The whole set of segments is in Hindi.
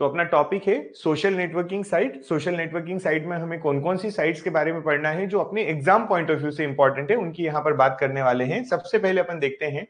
तो अपना टॉपिक है social networking site. Social networking site में हमें कौन कौन सी साइट्स के बारे में पढ़ना है जो अपने एग्जाम पॉइंट ऑफ व्यू से इंपॉर्टेंट है, उनकी यहाँ पर बात करने वाले हैं। सबसे पहले अपन देखते हैं,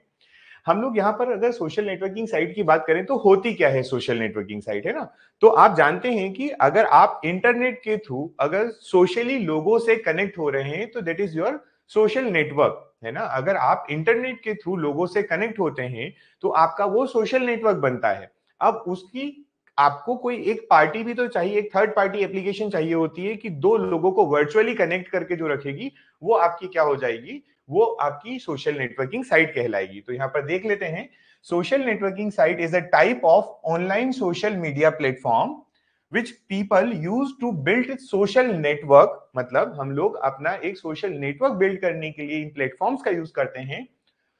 हम लोग यहाँ पर अगर सोशल नेटवर्किंग साइट की बात करें तो होती क्या है सोशल नेटवर्किंग साइट, है ना। तो आप जानते हैं कि अगर आप इंटरनेट के थ्रू अगर सोशली लोगों से कनेक्ट हो रहे हैं तो that is your social network, है ना। अगर आप इंटरनेट के थ्रू लोगों से कनेक्ट होते हैं तो आपका वो सोशल नेटवर्क बनता है। अब उसकी आपको कोई एक पार्टी भी तो चाहिए, एक थर्ड पार्टी एप्लीकेशन चाहिए होती है कि दो लोगों को वर्चुअली कनेक्ट करके जो रखेगी वो आपकी क्या हो जाएगी, वो आपकी सोशल नेटवर्किंग साइट कहलाएगी। तो यहां पर देख लेते हैं, social networking site is a type of online social media platform which people use to build social network. मतलब हम लोग अपना एक सोशल नेटवर्क बिल्ड करने के लिए इन प्लेटफॉर्म्स का यूज करते हैं,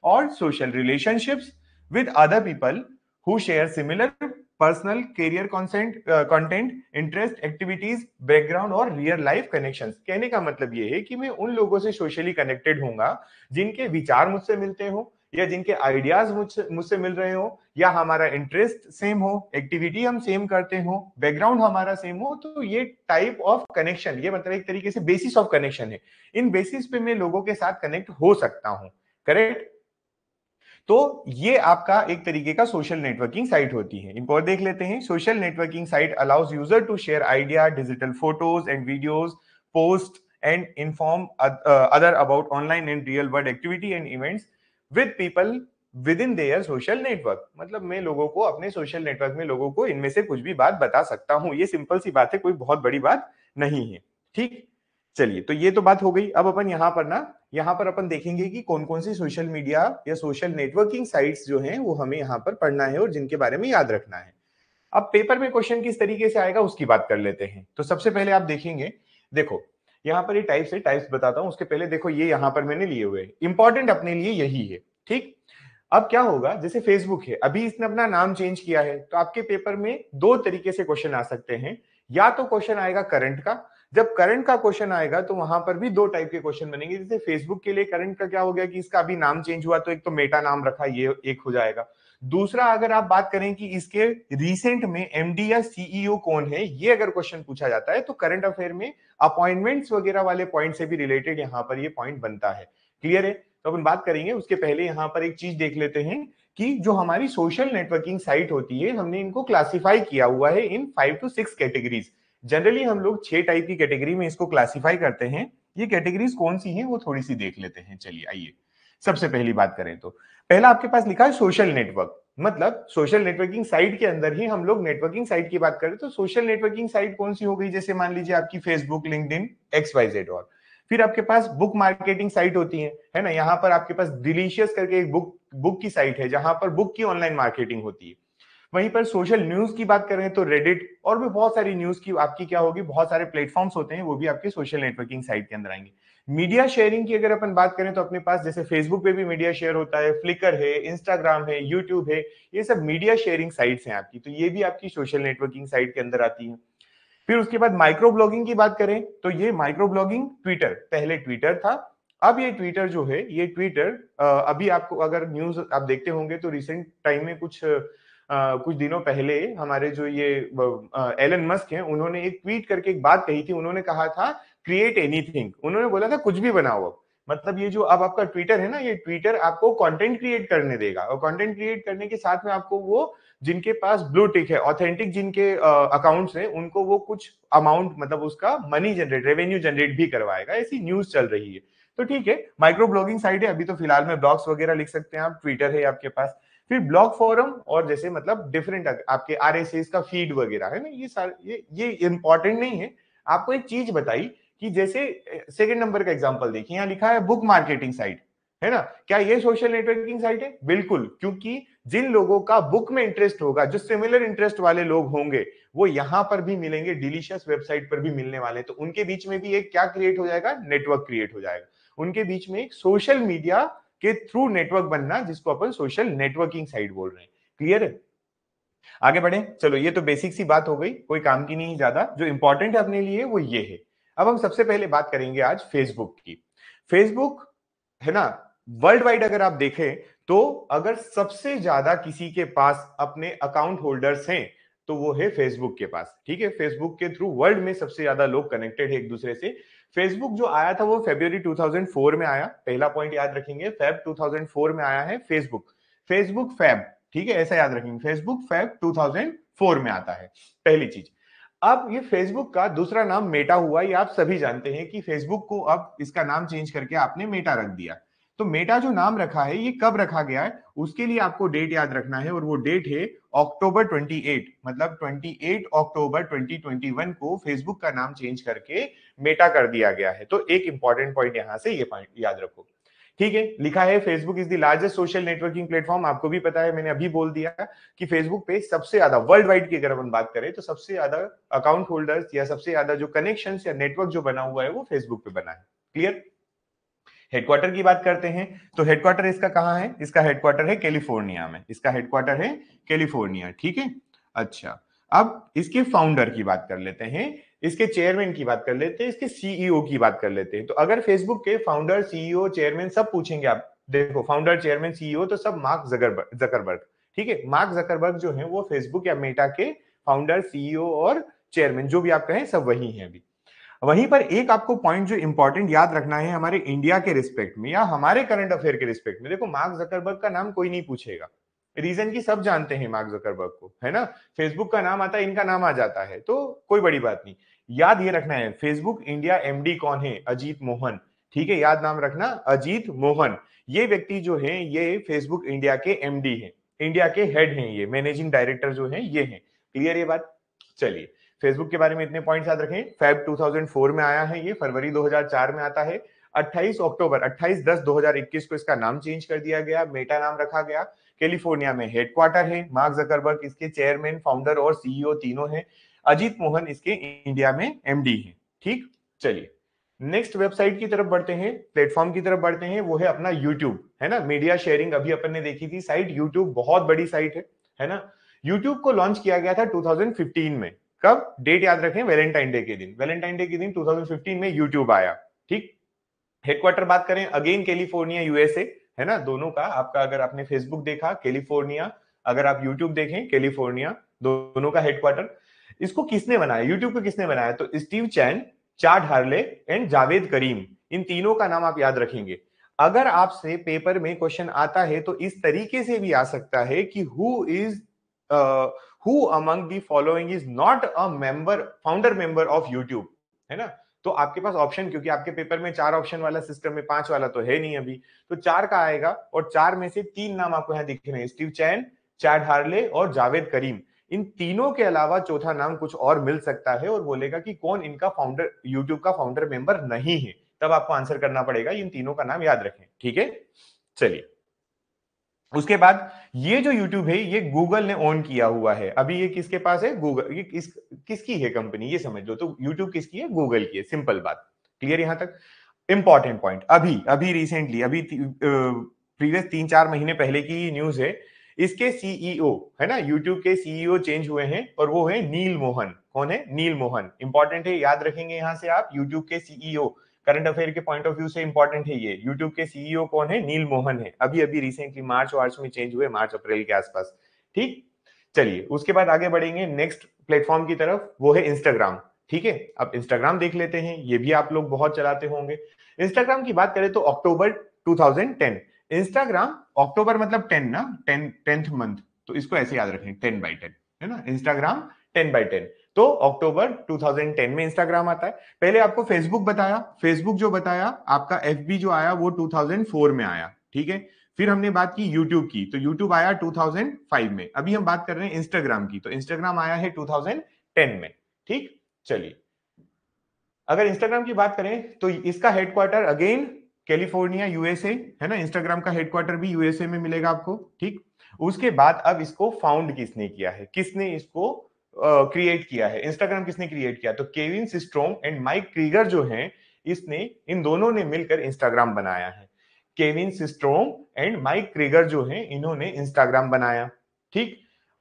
और social relationships with other people who share similar personal career content, interest, activities, background और रियल लाइफ कनेक्शंस। कहने का मतलब ये है कि मैं उन लोगों से सोशली कनेक्टेड होऊंगा जिनके विचार मुझसे मिलते हो, या जिनके आइडियाज मुझसे मुझसे मिल रहे हो, या हमारा इंटरेस्ट सेम हो, एक्टिविटी हम सेम करते हो, बैकग्राउंड हमारा सेम हो। तो ये टाइप ऑफ कनेक्शन, ये मतलब एक तरीके से बेसिस ऑफ कनेक्शन है। इन बेसिस पे मैं लोगों के साथ कनेक्ट हो सकता हूं, करेक्ट। तो ये आपका एक तरीके का सोशल नेटवर्किंग साइट होती है। इनको और देख लेते हैं। Social networking site allows user to share idea, digital photos and videos, post and inform other about online and real world activity and events with people with in their social network. मतलब मैं लोगों को अपने सोशल नेटवर्क में लोगों को इनमें से कुछ भी बात बता सकता हूं। ये सिंपल सी बात है, कोई बहुत बड़ी बात नहीं है, ठीक। चलिए, तो ये तो बात हो गई। अब अपन यहाँ पर ना, यहाँ पर अपन देखेंगे कि कौन कौन सी सोशल मीडिया या सोशल नेटवर्किंग साइट्स जो हैं वो हमें यहाँ पर पढ़ना है और जिनके बारे में याद रखना है। अब पेपर में क्वेश्चन किस तरीके से आएगा उसकी बात कर लेते हैं। तो सबसे पहले आप देखेंगे, देखो यहाँ पर ये टाइप्स है, टाइप्स बताता हूं उसके पहले देखो ये यहाँ पर मैंने लिए हुए, इंपॉर्टेंट अपने लिए यही है, ठीक। अब क्या होगा, जैसे फेसबुक है, अभी इसने अपना नाम चेंज किया है, तो आपके पेपर में दो तरीके से क्वेश्चन आ सकते हैं। या तो क्वेश्चन आएगा करंट का, जब करंट का क्वेश्चन आएगा तो वहां पर भी दो टाइप के क्वेश्चन बनेंगे। जैसे फेसबुक के लिए करंट का क्या हो गया कि इसका अभी नाम चेंज हुआ, तो एक तो मेटा नाम रखा, ये एक हो जाएगा। दूसरा, अगर आप बात करें कि इसके रिसेंट में एमडी या सीईओ कौन है, ये अगर क्वेश्चन पूछा जाता है तो करंट अफेयर में अपॉइंटमेंट्स वगैरह वाले पॉइंट से भी रिलेटेड यहां पर ये पॉइंट बनता है। क्लियर है। तो अपन बात करेंगे, उसके पहले यहां पर एक चीज देख लेते हैं कि जो हमारी सोशल नेटवर्किंग साइट होती है, हमने इनको क्लासिफाई किया हुआ है इन 5 to 6 कैटेगरीज। जनरली हम लोग 6 टाइप की कैटेगरी में इसको क्लासिफाई करते हैं। ये कैटेगरीज कौन सी हैं वो थोड़ी सी देख लेते हैं। चलिए आइए, सबसे पहली बात करें तो पहला आपके पास लिखा है सोशल नेटवर्क। मतलब सोशल नेटवर्किंग साइट के अंदर ही हम लोग नेटवर्किंग साइट की बात करें तो सोशल नेटवर्किंग साइट कौन सी हो गई, जैसे मान लीजिए आपकी फेसबुक, लिंक्डइन, XYZ। और फिर आपके पास बुक मार्केटिंग साइट होती है ना। यहाँ पर आपके पास डिलीशियस करके एक बुक की साइट है जहां पर बुक की ऑनलाइन मार्केटिंग होती है। वहीं पर सोशल न्यूज की बात करें तो रेडिट, और भी बहुत सारी न्यूज की आपकी क्या होगी, बहुत सारे प्लेटफॉर्म्स होते हैं, वो भी आपके सोशल नेटवर्किंग साइट के अंदर आएंगे। मीडिया शेयरिंग की अगर अपन बात करें तो अपने पास जैसे फेसबुक पे भी मीडिया शेयर होता है, फ्लिकर है, इंस्टाग्राम है, यूट्यूब है, ये सब मीडिया शेयरिंग साइट्स हैं आपकी, तो ये भी आपकी सोशल नेटवर्किंग साइट के अंदर आती है। फिर उसके बाद माइक्रो ब्लॉगिंग की बात करें तो ये माइक्रो ब्लॉगिंग ट्विटर, पहले ट्विटर था, अब ये ट्विटर जो है, ये ट्विटर अभी आपको अगर न्यूज आप देखते होंगे तो रिसेंट टाइम में कुछ दिनों पहले हमारे जो ये एलन मस्क हैं, उन्होंने एक ट्वीट करके एक बात कही थी। उन्होंने कहा था क्रिएट एनीथिंग, उन्होंने बोला था कुछ भी बनाओ। अब मतलब ये जो अब आपका ट्विटर है ना, ये ट्विटर आपको कंटेंट क्रिएट करने देगा, और कंटेंट क्रिएट करने के साथ में आपको वो जिनके पास ब्लू टिक है, ऑथेंटिक जिनके अकाउंट्स हैं, उनको वो कुछ अमाउंट, मतलब उसका मनी जनरेट, रेवेन्यू जनरेट भी करवाएगा। ऐसी न्यूज चल रही है। तो ठीक है, माइक्रो ब्लॉगिंग साइट है, अभी तो फिलहाल में ब्लॉग्स वगैरह लिख सकते हैं आप, ट्विटर है आपके पास। फिर ब्लॉग फोरम, और जैसे मतलब डिफरेंट आपके RSS का फीड वगैरह है ना, ये सारे ये इंपॉर्टेंट नहीं है। आपको एक चीज बताई कि जैसे सेकंड नंबर का एग्जांपल देखिए, यहाँ लिखा है बुक मार्केटिंग साइट, है ना। क्या ये सोशल नेटवर्किंग साइट है? बिल्कुल, क्योंकि जिन लोगों का बुक में इंटरेस्ट होगा, जो सिमिलर इंटरेस्ट वाले लोग होंगे, वो यहां पर भी मिलेंगे, डिलीशियस वेबसाइट पर भी मिलने वाले हैं। तो उनके बीच में भी एक क्या क्रिएट हो जाएगा, नेटवर्क क्रिएट हो जाएगा। उनके बीच में एक सोशल मीडिया के थ्रू नेटवर्क बनना, जिसको अपन सोशल नेटवर्किंग साइट बोल रहे हैं। क्लियर है। आगे बढ़े, चलो ये तो बेसिक सी बात हो गई, कोई काम की नहीं ज्यादा। जो इंपॉर्टेंट है अपने लिए वो ये है। अब हम सबसे पहले बात करेंगे आज फेसबुक की। फेसबुक, है ना, वर्ल्ड वाइड अगर आप देखें तो अगर सबसे ज्यादा किसी के पास अपने अकाउंट होल्डर्स हैं तो वो है फेसबुक के पास। ठीक है, फेसबुक के थ्रू वर्ल्ड में सबसे ज्यादा लोग कनेक्टेड है एक दूसरे से। फेसबुक जो आया था वो फरवरी 2004 में आया, पहला पॉइंट याद रखेंगे, फेब 2004 में आया है फेसबुक। फेसबुक फैब, ठीक है, ऐसा याद रखेंगे, फेसबुक फैब 2004 में आता है, पहली चीज। अब ये फेसबुक का दूसरा नाम मेटा हुआ, ये आप सभी जानते हैं कि फेसबुक को अब इसका नाम चेंज करके आपने मेटा रख दिया। तो मेटा जो नाम रखा है ये कब रखा गया है, उसके लिए आपको डेट याद रखना है, और वो डेट है अक्टूबर 28, मतलब 28 अक्टूबर 2021 को फेसबुक का नाम चेंज करके मेटा कर दिया गया है। तो एक इंपॉर्टेंट पॉइंट यहां से ये पॉइंट याद रखो। ठीक है, लिखा है Facebook is the largest social networking platform, आपको भी पता है, मैंने अभी बोल दिया कि फेसबुक पे सबसे ज्यादा वर्ल्ड वाइड की अगर हम बात करें तो सबसे ज्यादा अकाउंट होल्डर्स या सबसे ज्यादा जो कनेक्शंस या नेटवर्क जो बना हुआ है वो फेसबुक पे बना है। क्लियर। हेडक्वार्टर की बात करते हैं तो हेडक्वार्टर इसका कहां है, इसका हेडक्वार्टर है कैलिफोर्निया में, इसका हेडक्वार्टर है कैलिफोर्निया। ठीक है, अच्छा, अब इसके फाउंडर की बात कर लेते हैं, इसके चेयरमैन की बात कर लेते हैं, इसके सीईओ की बात कर लेते हैं। तो अगर फेसबुक के फाउंडर, सीईओ, चेयरमैन सब पूछेंगे आप, देखो फाउंडर, चेयरमैन, सीईओ, तो सब मार्क जकरबर्ग। ठीक है, मार्क जकरबर्ग जो है वो फेसबुक या मेटा के फाउंडर, सीईओ और चेयरमैन जो भी आप कहें सब वही हैं अभी। वहीं पर एक आपको पॉइंट जो इंपॉर्टेंट याद रखना है हमारे इंडिया के रिस्पेक्ट में या हमारे करंट अफेयर के रिस्पेक्ट में, देखो मार्क जकरबर्ग का नाम कोई नहीं पूछेगा, रीजन की सब जानते हैं मार्क जकरबर्ग को, है ना, फेसबुक का नाम आता है, इनका नाम आ जाता है, तो कोई बड़ी बात नहीं। याद ये रखना है फेसबुक इंडिया एमडी कौन है, अजीत मोहन। ठीक है, याद नाम रखना, अजीत मोहन। ये व्यक्ति जो है ये फेसबुक इंडिया के एमडी हैं, इंडिया के हेड हैं, ये मैनेजिंग डायरेक्टर जो है ये हैं। क्लियर ये बात। चलिए, फेसबुक के बारे में इतने पॉइंट्स याद रखें, फेब 2004 में आया है, ये फरवरी 2004 में आता है। 28 अक्टूबर 28/10/2021 को इसका नाम चेंज कर दिया गया, मेटा नाम रखा गया। कैलिफोर्निया में हेडक्वार्टर है, मार्क जकरबर्ग इसके चेयरमैन, फाउंडर और सीईओ तीनों हैं, अजीत मोहन इसके इंडिया में एमडी हैं। ठीक, चलिए नेक्स्ट वेबसाइट की तरफ बढ़ते हैं, प्लेटफॉर्म की तरफ बढ़ते हैं, वो है अपना यूट्यूब, है ना, मीडिया शेयरिंग अभी अपन ने देखी थी साइट यूट्यूब, बहुत बड़ी साइट है ना। यूट्यूब को लॉन्च किया गया था 2015 में, कब, डेट याद रखें, वैलेंटाइन डे के दिन, वैलेंटाइन डे के दिन 2015 में यूट्यूब आया। ठीक, हेडक्वार्टर बात करें अगेन कैलिफोर्निया यूएसए, है ना, दोनों का आपका, अगर आपने फेसबुक देखा कैलिफोर्निया, अगर आप यूट्यूब देखें कैलिफोर्निया, दोनों का हेडक्वार्टर। इसको किसने बनाया, यूट्यूब को किसने बनाया, तो Steve Chen, Chad Hurley and Javed Karim, इन तीनों का नाम आप याद रखेंगे। अगर आपसे पेपर में क्वेश्चन आता है तो इस तरीके से भी आ सकता है कि who among the following is not a member, founder member of YouTube, है ना। तो आपके पास ऑप्शन, क्योंकि आपके पेपर में 4 ऑप्शन वाला सिस्टम है, 5 वाला तो है नहीं अभी, तो 4 का आएगा, और 4 में से 3 नाम आपको यहाँ दिख रहे हैं, स्टीव चैन, चैड हार्ले और जावेद करीम। इन तीनों के अलावा चौथा नाम कुछ और मिल सकता है और बोलेगा कि कौन इनका फाउंडर, यूट्यूब का फाउंडर मेंबर नहीं है, तब आपको आंसर करना पड़ेगा, इन तीनों का नाम याद रखें। ठीक है, चलिए उसके बाद ये जो YouTube है ये गूगल ने ओन किया हुआ है, अभी ये किसके पास है, गूगल, ये किसकी है कंपनी, ये समझ लो, तो YouTube किसकी है, गूगल की है, सिंपल बात। क्लियर यहां तक। इंपॉर्टेंट पॉइंट, अभी अभी रिसेंटली, अभी प्रीवियस 3-4 महीने पहले की न्यूज है, इसके सीईओ, है ना, YouTube के सीईओ चेंज हुए हैं और वो है नील मोहन। कौन है, नील मोहन, इंपॉर्टेंट है, याद रखेंगे यहां से आप, YouTube के सीईओ, करंट अफेयर के पॉइंट ऑफ व्यू से इंपॉर्टेंट है ये, यूट्यूब के सीईओ कौन है, नील मोहन है, अभी अभी रिसेंटली मार्च में चेंज हुए, मार्च अप्रैल के आसपास। ठीक, चलिए उसके बाद आगे बढ़ेंगे नेक्स्ट प्लेटफॉर्म की तरफ, वो है इंस्टाग्राम। ठीक है, अब इंस्टाग्राम देख लेते हैं, ये भी आप लोग बहुत चलाते होंगे। इंस्टाग्राम की बात करें तो अक्टूबर 2010, इंस्टाग्राम, अक्टूबर मतलब 10 ना, 10th मंथ, तो इसको ऐसे याद रखें 10/10, है ना, इंस्टाग्राम 10/10, तो अक्टूबर 2010 में इंस्टाग्राम आता है। पहले आपको फेसबुक बताया, फेसबुक जो बताया आपका, एफबी जो आया वो 2004 में आया। ठीक है, फिर हमने बात की यूट्यूब की, तो यूट्यूब आया 2005 में। अभी हम बात कर रहे हैं इंस्टाग्राम की, तो इंस्टाग्राम आया है 2010 में। ठीक, चलिए अगर इंस्टाग्राम की बात करें तो इसका हेडक्वार्टर अगेन कैलिफोर्निया यूएसए, है ना, इंस्टाग्राम का हेडक्वार्टर भी यूएसए में मिलेगा आपको। ठीक, उसके बाद अब इसको फाउंड किसने किया है, किसने इसको क्रिएट किया है, इंस्टाग्राम किसने क्रिएट किया, तो Kevin Systrom and mic Krieger जो हैं, इसने, इन दोनों ने मिलकर इंस्टाग्राम बनाया है। Kevin Systrom and mic Krieger जो हैं, इन्होंने इंस्टाग्राम बनाया। ठीक,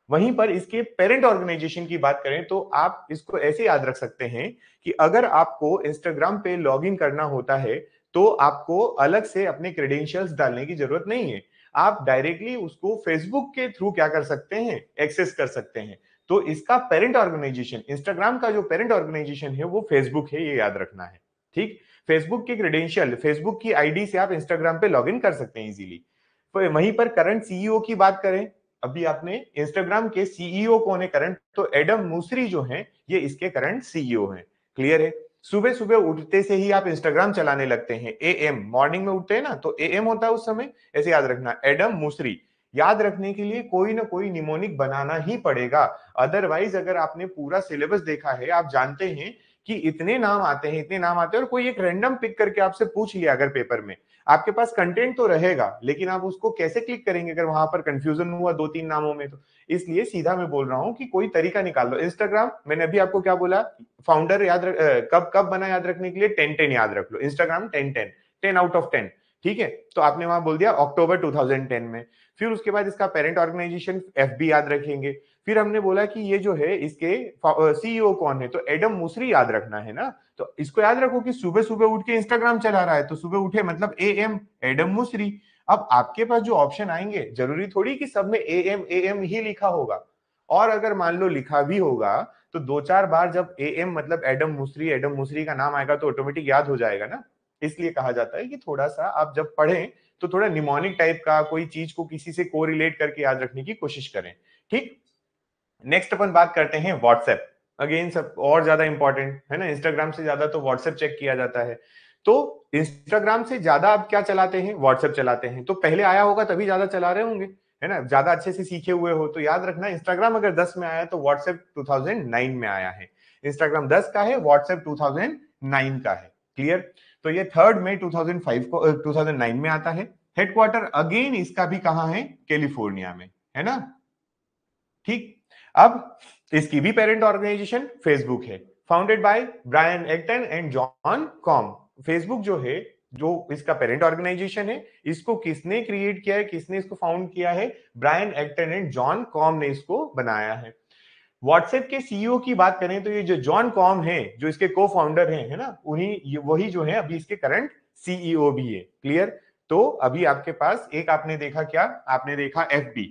वहीं पर इसके पेरेंट ऑर्गेनाइजेशन की बात करें तो आप इसको ऐसे याद रख सकते हैं कि अगर आपको इंस्टाग्राम पे लॉगिन करना होता है तो आपको अलग से अपने क्रेडेंशियल्स डालने की जरूरत नहीं है, आप डायरेक्टली उसको फेसबुक के थ्रू क्या कर सकते हैं, एक्सेस कर सकते हैं। तो इसका पेरेंट ऑर्गेनाइजेशन, इंस्टाग्राम का जो पेरेंट ऑर्गेनाइजेशन है वो फेसबुक है, ये याद रखना है। ठीक, फेसबुक की क्रेडेंशियल, फेसबुक की आईडी से आप इंस्टाग्राम पे लॉगिन कर सकते हैं इजीली। तो वहीं पर करंट सीईओ की बात करें, अभी आपने इंस्टाग्राम के सीईओ कौन है करंट, तो एडम मूसरी जो है ये इसके करंट सीईओ हैं। क्लियर है। सुबह सुबह उठते से ही आप इंस्टाग्राम चलाने लगते हैं, एएम, मॉर्निंग में उठते हैं ना, तो एएम होता है उस समय, ऐसे याद रखना, एडम मूसरी। याद रखने के लिए कोई ना कोई निमोनिक बनाना ही पड़ेगा, अदरवाइज अगर आपने पूरा सिलेबस देखा है आप जानते हैं कि इतने नाम आते हैं, इतने नाम आते हैं, और कोई एक रैंडम पिक करके आपसे पूछ लिया अगर पेपर में, आपके पास कंटेंट तो रहेगा लेकिन आप उसको कैसे क्लिक करेंगे अगर वहां पर कंफ्यूजन हुआ दो तीन नामों में, तो इसलिए सीधा मैं बोल रहा हूं कि कोई तरीका निकाल लो। इंस्टाग्राम, मैंने अभी आपको क्या बोला, फाउंडर याद कब कब बना याद रखने के लिए, 10-10 याद रख लो, इंस्टाग्राम 10-10, 10 आउट ऑफ 10। ठीक है, तो आपने वहां बोल दिया अक्टूबर 2010 में। फिर उसके बाद इसका पेरेंट ऑर्गेनाइजेशन एफबी याद रखेंगे। फिर हमने बोला कि ये जो है इसके सीईओ कौन है, तो एडम मूसरी याद रखना है ना, तो इसको याद रखो कि सुबह सुबह उठ के इंस्टाग्राम चला रहा है, तो सुबह उठे मतलब एएम, एडम मूसरी। अब आपके पास जो ऑप्शन आएंगे जरूरी थोड़ी कि सब में एएम एएम ही लिखा होगा, और अगर मान लो लिखा भी होगा तो दो चार बार जब एएम मतलब एडम मूसरी का नाम आएगा तो ऑटोमेटिक याद हो जाएगा ना। इसलिए कहा जाता है कि थोड़ा सा आप जब पढ़ें तो थोड़ा निमोनिक टाइप का कोई चीज को किसी से कोरिलेट करके याद रखने की कोशिश करें। ठीक, नेक्स्ट अपन बात करते हैं व्हाट्सएप। अगेन सब और ज्यादा इंपॉर्टेंट है ना, इंस्टाग्राम से ज्यादा तो व्हाट्सएप चेक किया जाता है। तो इंस्टाग्राम से ज्यादा आप क्या चलाते हैं, व्हाट्सएप चलाते हैं, तो पहले आया होगा तभी ज्यादा चला रहे होंगे, है ना, ज्यादा अच्छे से सीखे हुए हो, तो याद रखना इंस्टाग्राम अगर 10 में आया तो व्हाट्सएप 2009 में आया है। इंस्टाग्राम 10 का है, व्हाट्सएप 2009 का है। क्लियर। तो ये थर्ड में 2005 को 2009 में आता है। हेडक्वार्टर अगेन इसका भी कहां है, कैलिफोर्निया में, है ना। ठीक, अब इसकी भी पेरेंट ऑर्गेनाइजेशन फेसबुक है, founded by Brian Acton and Jan Koum. Facebook जो है, जो इसका पेरेंट ऑर्गेनाइजेशन है, इसको किसने क्रिएट किया है, किसने इसको फाउंड किया है, Brian Acton and Jan Koum ने इसको बनाया है। व्हाट्सएप के सीईओ की बात करें तो ये जो जॉन कॉम है, जो इसके को फाउंडर हैं, है ना, उन्हीं वही जो है अभी इसके करंट सीईओ भी है। क्लियर। तो अभी आपके पास एक आपने देखा क्या, आपने देखा एफबी,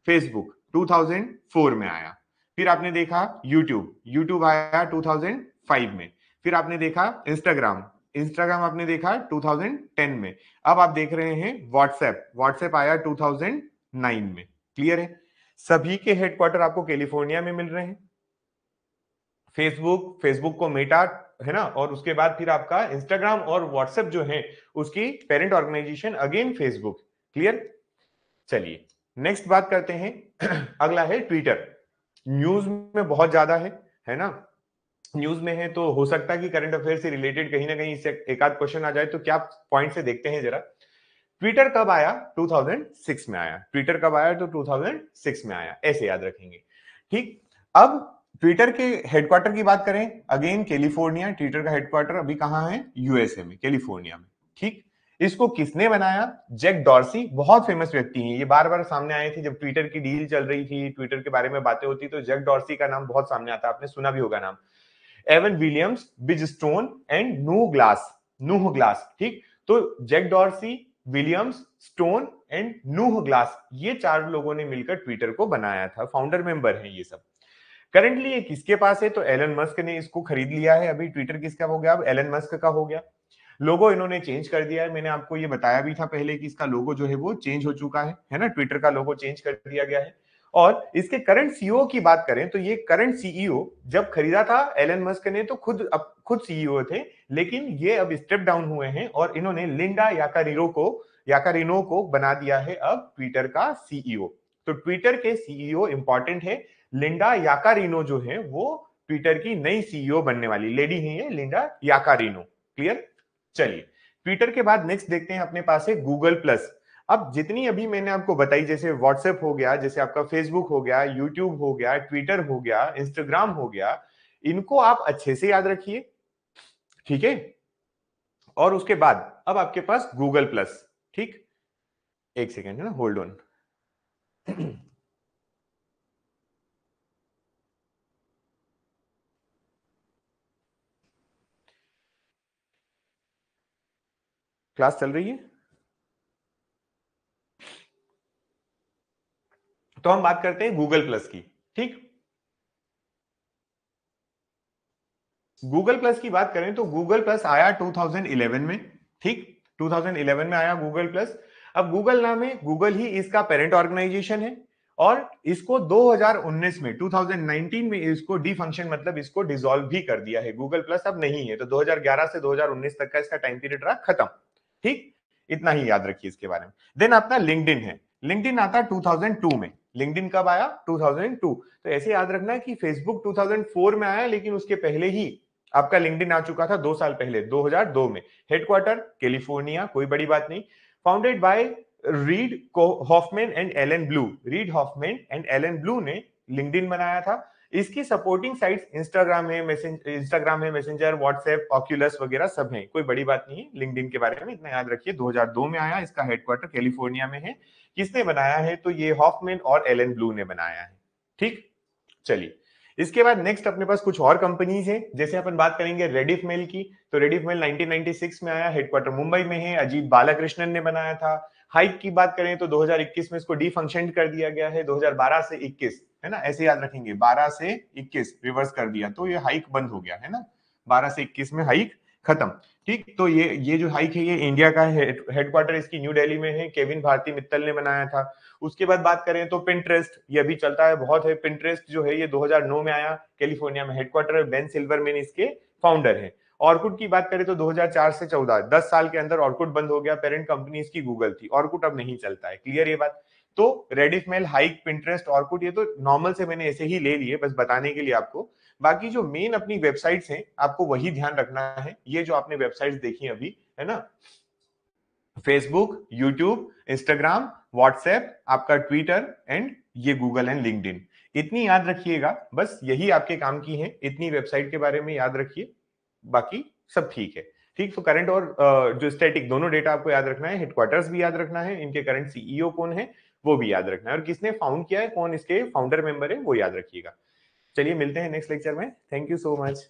फेसबुक 2004 में आया। फिर आपने देखा यूट्यूब, यूट्यूब आया 2005 में। फिर आपने देखा इंस्टाग्राम, इंस्टाग्राम आपने देखा 2010 में। अब आप देख रहे हैं व्हाट्सएप, व्हाट्सएप आया 2009 में। क्लियर है। सभी के हेडक्वार्टर आपको कैलिफोर्निया में मिल रहे हैं। फेसबुक, फेसबुक को मेटा, है ना, और उसके बाद फिर आपका इंस्टाग्राम और व्हाट्सएप जो है उसकी parent organization again Facebook. Clear. चलिए नेक्स्ट बात करते हैं अगला है ट्विटर। न्यूज में बहुत ज्यादा है ना, न्यूज में है तो हो सकता है कि करंट अफेयर से रिलेटेड कहीं ना कहीं इससे एक आध क्वेश्चन आ जाए, तो क्या पॉइंट से देखते हैं जरा। ट्विटर कब आया, 2006 में आया। ट्विटर कब आया, तो 2006 में आया, ऐसे याद रखेंगे। ठीक, अब ट्विटर के हेडक्वार्टर की बात करें, अगेन कैलिफोर्निया, ट्विटर का हेडक्वार्टर अभी कहां है, यूएसए में, कैलिफोर्निया में। ठीक, इसको किसने बनाया, जैक डॉर्सी, बहुत फेमस व्यक्ति हैं ये, बार बार सामने आए थे जब ट्विटर की डील चल रही थी, ट्विटर के बारे में बातें होती तो जैक डॉर्सी का नाम बहुत सामने आता, आपने सुना भी होगा नाम। Evan Williams, Biz Stone and Noah Glass, Noah Glass. ठीक, तो Jack Dorsey, Williams, Stone and Noah Glass, ये चार लोगों ने मिलकर ट्विटर को बनाया था, फाउंडर मेंबर हैं ये सब। करंटली ये किसके पास है, तो एलन मस्क ने इसको खरीद लिया है। अभी ट्विटर किसका हो गया, अब एलन मस्क का हो गया। लोगो इन्होंने चेंज कर दिया है, मैंने आपको ये बताया भी था पहले कि इसका लोगो जो है वो चेंज हो चुका है ना, ट्विटर का लोगो चेंज कर दिया गया है। और इसके करंट सीईओ की बात करें तो ये करंट सीईओ जब खरीदा था एलन मस्क ने तो खुद सीईओ थे, लेकिन ये अब स्टेप डाउन हुए हैं और इन्होंने लिंडा याकारिनो को बना दिया है अब ट्विटर का सीईओ। तो ट्विटर के सीईओ इंपॉर्टेंट है, लिंडा याकारिनो जो है वो ट्विटर की नई सीईओ बनने वाली लेडी ही है, लिंडा याकारिनो। क्लियर। चलिए ट्विटर के बाद नेक्स्ट देखते हैं, अपने पास है गूगल प्लस। अब जितनी अभी मैंने आपको बताई, जैसे व्हाट्सएप हो गया, जैसे आपका फेसबुक हो गया, यूट्यूब हो गया, ट्विटर हो गया, इंस्टाग्राम हो गया, इनको आप अच्छे से याद रखिए। ठीक है। और उसके बाद अब आपके पास गूगल प्लस। ठीक, एक सेकेंड है ना, होल्ड ऑन। क्लास चल रही है, तो हम बात करते हैं गूगल प्लस की। ठीक, गूगल प्लस की बात करें तो गूगल प्लस आया 2011 में, ठीक, 2011 में आया गूगल प्लस। अब गूगल नाम है, गूगल ही इसका पेरेंट ऑर्गेनाइजेशन है, और इसको 2019 में 2019 में इसको डिफंक्शन मतलब इसको डिसॉल्व भी कर दिया है। गूगल प्लस अब नहीं है, तो 2011 से 2019 तक का इसका टाइम पीरियड रहा खत्म, ठीक, इतना ही याद रखिए इसके बारे में। देन अपना लिंक्डइन है, लिंक्डइन आता 2002 में। लिंक्डइन कब आया? 2002। तो ऐसे याद रखना है कि फेसबुक 2004 में आया, लेकिन उसके पहले ही आपका लिंक्डइन आ चुका था 2 साल पहले, 2002 में। हेडक्वार्टर कैलिफोर्निया, कोई बड़ी बात नहीं। Founded by Reid Hoffman and Allen Blue. Reid Hoffman and Allen Blue ने लिंक्डइन बनाया था। इसकी सपोर्टिंग साइट्स इंस्टाग्राम है, मैसेंजर, व्हाट्सएप, ऑक्यूलस वगैरह सब है, कोई बड़ी बात नहीं है। लिंक्डइन के बारे में इतना याद रखिए, 2002 में आया, इसका हेडक्वार्टर कैलिफोर्निया में है। किसने बनाया है? तो ये हॉफमैन और एलन ब्लू ने बनाया है, ठीक। चलिए, इसके बाद नेक्स्ट अपने पास कुछ और कंपनीज हैं, जैसे अपन बात करेंगे रेडिफ मेल की। तो रेडिफ मेल 1996 में आया, हेडक्वार्टर मुंबई में है, अजीत बालाकृष्णन ने बनाया था। हाइक की बात करें तो 2021 में इसको डिफंक्शन कर दिया गया है, 2012 से 21, है ना, ऐसे याद रखेंगे, 12 से 21 रिवर्स कर दिया, तो ये हाइक बंद हो गया है ना, 12 से 21 में हाइक खत्म, ठीक। तो ये जो हाइक है ये इंडिया का हेडक्वार्टर इसकी न्यू दिल्ली में है, केविन भारती मित्तल ने बनाया था। उसके बाद बात करें तो पिंटरेस्ट, ये अभी चलता है बहुत है। पिंटरेस्ट जो है ये 2009 में आया, कैलिफोर्निया में हेडक्वार्टर, बेन सिल्वरमैन इसके फाउंडर है। ऑर्कुट की बात करें तो 2004 से 14, 10 साल के अंदर ऑर्कुट बंद हो गया, पेरेंट कंपनी इसकी गूगल थी, ऑर्कुट अब नहीं चलता है, क्लियर ये बात। तो Rediff mail, Hike, Pinterest, Orkut, ये तो नॉर्मल से मैंने ऐसे ही ले लिए बस बताने के लिए आपको। बाकी जो मेन अपनी वेबसाइट्स हैं आपको वही ध्यान रखना है, ये जो आपने वेबसाइट्स देखी अभी, है ना, फेसबुक, यूट्यूब, इंस्टाग्राम, व्हाट्सएप, आपका ट्विटर एंड ये गूगल एंड लिंक्डइन, इतनी याद रखिएगा, बस यही आपके काम की है, इतनी वेबसाइट के बारे में याद रखिए, बाकी सब ठीक है, ठीक। तो करंट और जो स्टैटिक दोनों डेटा आपको याद रखना है, हेडक्वार्टर्स भी याद रखना है, इनके करंट सीईओ कौन है वो भी याद रखना है, और किसने फाउंड किया है, कौन इसके फाउंडर मेंबर है वो याद रखिएगा। चलिए मिलते हैं नेक्स्ट लेक्चर में, थैंक यू सो मच।